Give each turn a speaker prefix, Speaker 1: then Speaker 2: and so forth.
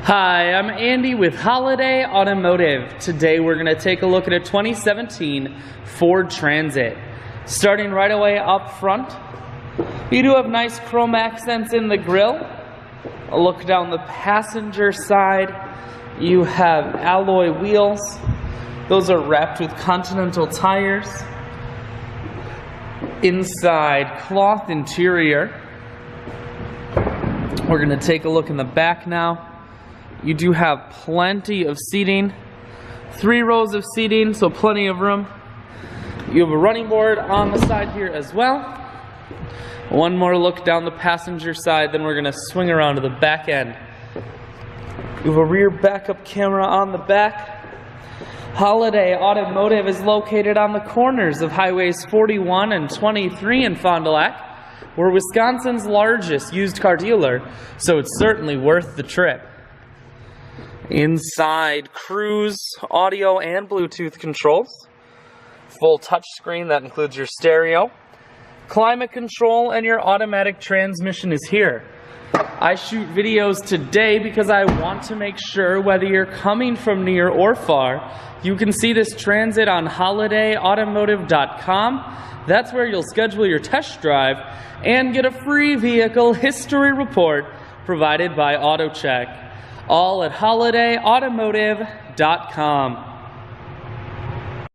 Speaker 1: Hi, I'm Andy with Holiday Automotive. Today we're going to take a look at a 2017 Ford Transit. Starting right away up front, you do have nice chrome accents in the grille. A look down the passenger side, you have alloy wheels. Those are wrapped with Continental tires. Inside, cloth interior. We're going to take a look in the back now. You do have plenty of seating, 3 rows of seating, so plenty of room. You have a running board on the side here as well. One more look down the passenger side, then we're going to swing around to the back end. You have a rear backup camera on the back. Holiday Automotive is located on the corners of Highways 41 and 23 in Fond du Lac. We're Wisconsin's largest used car dealer, so it's certainly worth the trip. Inside, cruise, audio, and Bluetooth controls. Full touchscreen, that includes your stereo. Climate control and your automatic transmission is here. I shoot videos today because I want to make sure whether you're coming from near or far, you can see this Transit on holidayautomotive.com. That's where you'll schedule your test drive and get a free vehicle history report provided by AutoCheck. All at holidayautomotive.com.